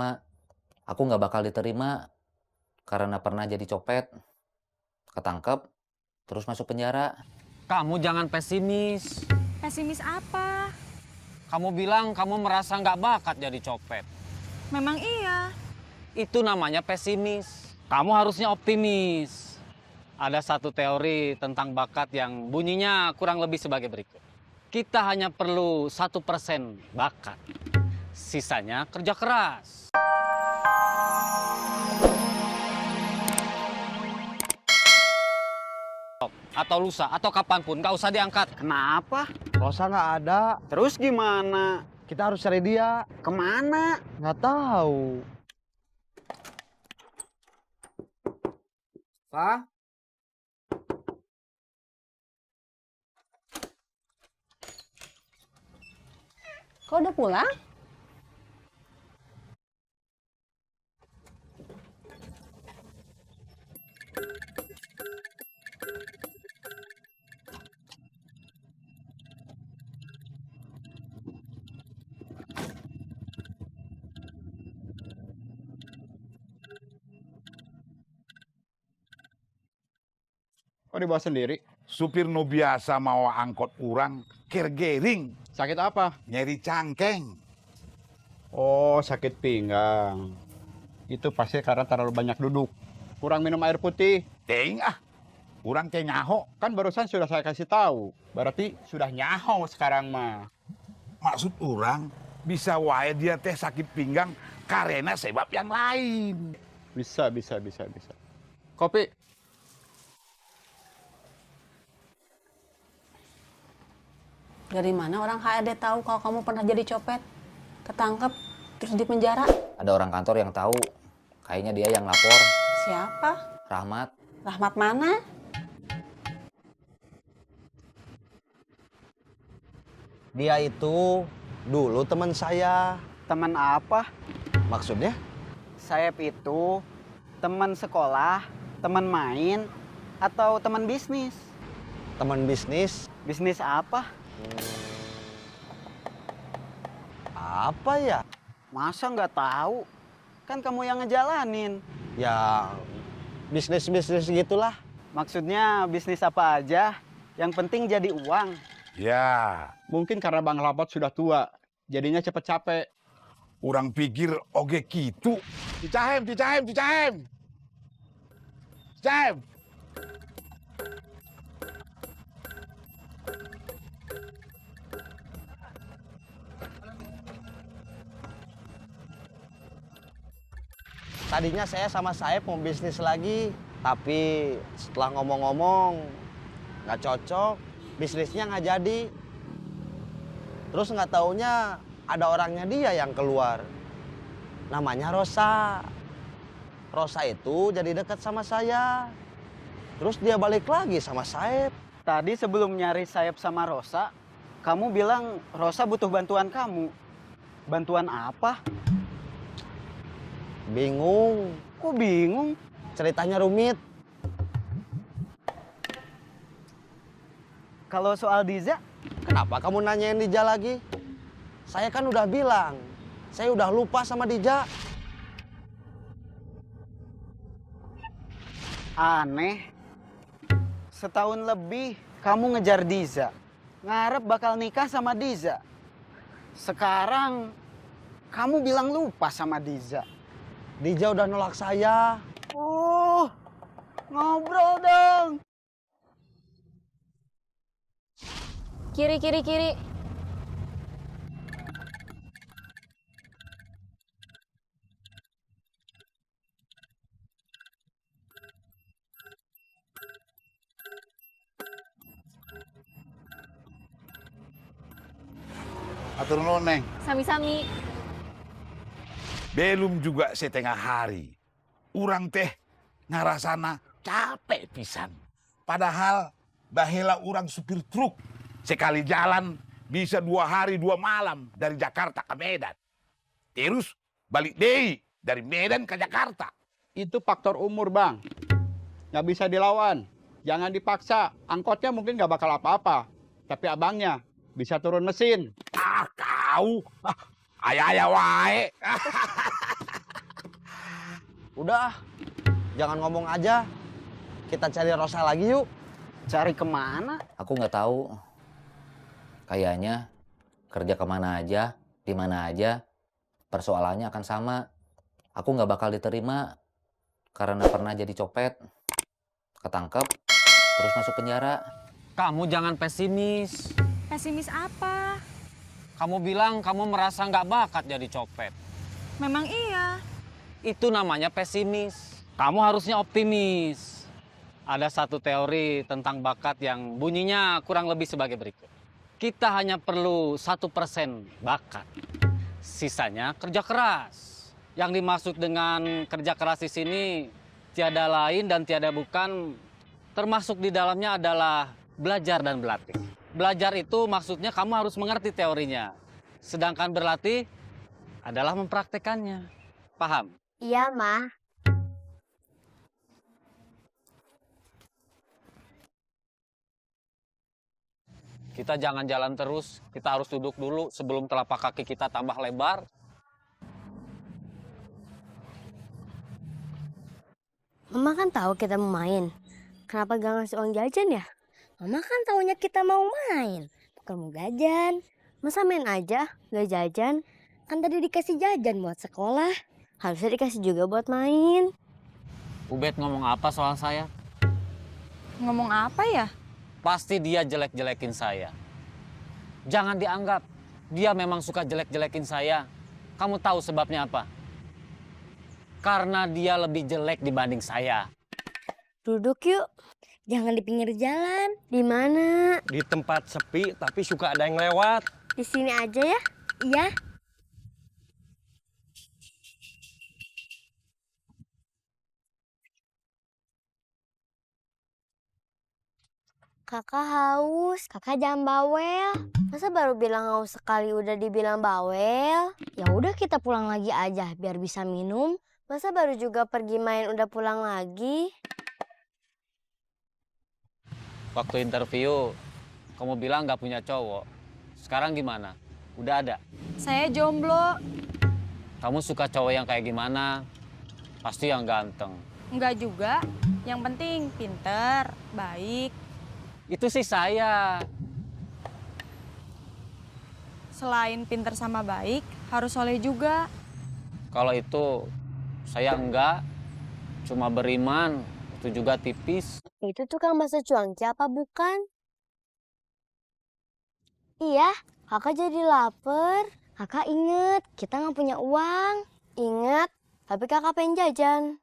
pertama, aku nggak bakal diterima karena pernah jadi copet, ketangkep, terus masuk penjara. Kamu jangan pesimis. Pesimis apa? Kamu bilang kamu merasa nggak bakat jadi copet. Memang iya. Itu namanya pesimis. Kamu harusnya optimis. Ada satu teori tentang bakat yang bunyinya kurang lebih sebagai berikut. Kita hanya perlu 1% bakat. Sisanya kerja keras. Atau lusa, atau kapanpun, nggak usah diangkat. Kenapa? Rosa nggak ada. Terus gimana? Kita harus cari dia. Kemana? Nggak tahu. Pak? Kau udah pulang? Kok dibawa sendiri? Supir no biasa mau angkot orang kergering, Sakit apa? nyeri cangkeng. Oh, sakit pinggang. Itu pasti karena terlalu banyak duduk. Kurang minum air putih. Ting orang teh nyaho. Kan barusan sudah saya kasih tahu. Berarti sudah nyaho sekarang mah. Maksud orang bisa wae dia teh sakit pinggang karena sebab yang lain. Bisa. Kopi. Dari mana orang HRD tahu kalau kamu pernah jadi copet? Ketangkep, terus di penjara? Ada orang kantor yang tahu, kayaknya dia yang lapor. Siapa? Rahmat. Rahmat mana? Dia itu dulu teman saya. Teman apa? Maksudnya? Sayap itu teman sekolah, teman main, atau teman bisnis? Teman bisnis. Bisnis apa? Apa ya? Masa nggak tahu? Kan kamu yang ngejalanin. Ya, bisnis-bisnis gitulah. Maksudnya bisnis apa aja, yang penting jadi uang. Ya, Mungkin karena Bang Lapot sudah tua. Jadinya cepet capek. orang pikir oge gitu. Cicahem. Tadinya saya sama Saeb mau bisnis lagi. Tapi setelah ngomong-ngomong, nggak cocok. Bisnisnya nggak jadi. Terus nggak taunya ada orangnya dia yang keluar. Namanya Rosa. Rosa itu jadi dekat sama saya. Terus dia balik lagi sama Saeb. Tadi sebelum nyari Sayap sama Rosa, kamu bilang Rosa butuh bantuan kamu. Bantuan apa? Bingung. Kok bingung? Ceritanya rumit. Kalau soal Diza, Kenapa kamu nanyain Dija lagi? Saya kan udah bilang, saya udah lupa sama Dija. aneh. Setahun lebih kamu ngejar Diza. Ngarep bakal nikah sama Diza. Sekarang kamu bilang lupa sama Diza. Dija udah nolak saya. Oh, ngobrol dong. Kiri. Atur nuhun, Neng. Sami-sami. Belum juga setengah hari. Urang teh ngarasana capek pisan. Padahal bahela urang supir truk. Sekali jalan bisa 2 hari 2 malam dari Jakarta ke Medan. Terus balik deui dari Medan ke Jakarta. Itu faktor umur, Bang. Nggak bisa dilawan. Jangan dipaksa. Angkotnya mungkin nggak bakal apa-apa. Tapi abangnya bisa turun mesin. Ah, kau. Ayah wae. Udah, jangan ngomong aja. Kita cari Rosa lagi yuk. Cari kemana? Aku nggak tahu. Kayaknya kerja kemana aja, di mana aja, persoalannya akan sama. Aku nggak bakal diterima karena pernah jadi copet, ketangkep, terus masuk penjara. Kamu jangan pesimis. Pesimis apa? Kamu bilang kamu merasa nggak bakat jadi copet. Memang iya. Itu namanya pesimis. Kamu harusnya optimis. Ada satu teori tentang bakat yang bunyinya kurang lebih sebagai berikut. Kita hanya perlu 1% bakat. Sisanya kerja keras. Yang dimaksud dengan kerja keras di sini tiada lain dan tiada bukan, termasuk di dalamnya adalah belajar dan berlatih. Belajar itu maksudnya kamu harus mengerti teorinya. Sedangkan berlatih adalah mempraktekannya. Paham? Iya, Ma. Kita jangan jalan terus, kita harus duduk dulu sebelum telapak kaki kita tambah lebar. Mama kan tahu kita mau main. Kenapa gak ngasih uang jajan ya? Mama kan taunya kita mau main, bukan mau jajan. Masa main aja, gak jajan? Kan tadi dikasih jajan buat sekolah. Harusnya dikasih juga buat main. Ubed ngomong apa soal saya? Ngomong apa ya? Pasti dia jelek-jelekin saya. Jangan dianggap dia memang suka jelek-jelekin saya. Kamu tahu sebabnya apa? Karena dia lebih jelek dibanding saya. Duduk yuk. Jangan di pinggir jalan. Di mana? Di tempat sepi tapi suka ada yang lewat. Di sini aja ya? Iya. Kakak haus, kakak jangan bawel. Masa baru bilang haus sekali udah dibilang bawel? Ya udah kita pulang lagi aja biar bisa minum. Masa baru juga pergi main udah pulang lagi? Waktu interview, kamu bilang nggak punya cowok. Sekarang gimana? Udah ada? Saya jomblo. Kamu suka cowok yang kayak gimana? Pasti yang ganteng. Enggak juga. Yang penting pinter, baik. Itu sih saya. Selain pinter sama baik, harus soleh juga. Kalau itu, saya enggak. Cuma beriman, itu juga tipis. Itu tukang bakso cuangki apa bukan? Iya, kakak jadi lapar. Kakak inget, kita nggak punya uang. Ingat, tapi kakak pengen jajan.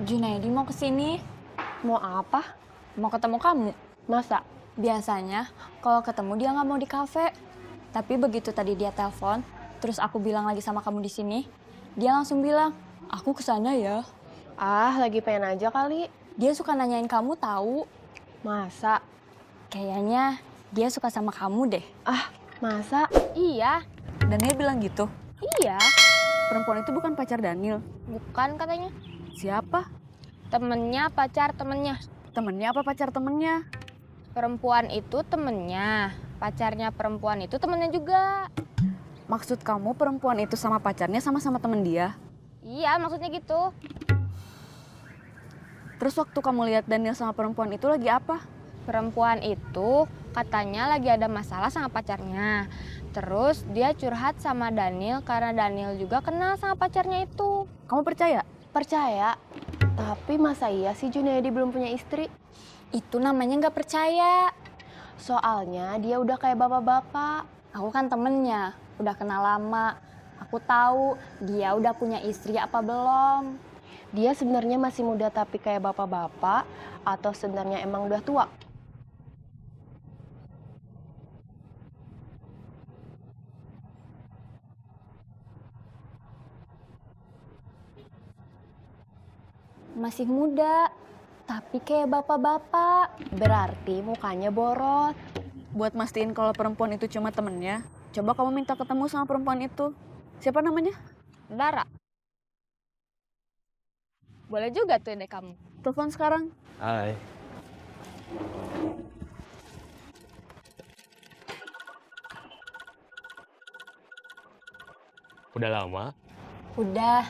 Junaidi mau kesini. Mau apa? Mau ketemu kamu. Masa? Biasanya kalau ketemu dia nggak mau di kafe. Tapi begitu tadi dia telepon, terus aku bilang lagi sama kamu di sini, dia langsung bilang, aku kesana ya. Ah, lagi pengen aja kali. Dia suka nanyain kamu tahu. Masa? Kayaknya dia suka sama kamu deh. Ah, masa? Iya. Dan dia bilang gitu. Iya. Perempuan itu bukan pacar Daniel. Bukan katanya. Siapa? Temennya, pacar temennya. Temennya apa pacar temennya? Perempuan itu temennya. Pacarnya perempuan itu temennya juga. Maksud kamu perempuan itu sama pacarnya sama-sama temen dia? Iya, maksudnya gitu. Terus waktu kamu lihat Daniel sama perempuan itu lagi apa? Perempuan itu katanya lagi ada masalah sama pacarnya. Terus dia curhat sama Daniel karena Daniel juga kenal sama pacarnya itu. Kamu percaya? Percaya. Tapi masa iya sih Junaidi belum punya istri? Itu namanya nggak percaya. Soalnya dia udah kayak bapak-bapak. Aku kan temennya, udah kenal lama. Aku tahu dia udah punya istri apa belum. Dia sebenarnya masih muda tapi kayak bapak-bapak atau sebenarnya emang udah tua? Masih muda, tapi kayak bapak-bapak. Berarti mukanya borot. Buat mastiin kalau perempuan itu cuma temennya, coba kamu minta ketemu sama perempuan itu. Siapa namanya? Dara. Boleh juga tuh ide kamu. Telepon sekarang. Hai. Udah lama? Udah,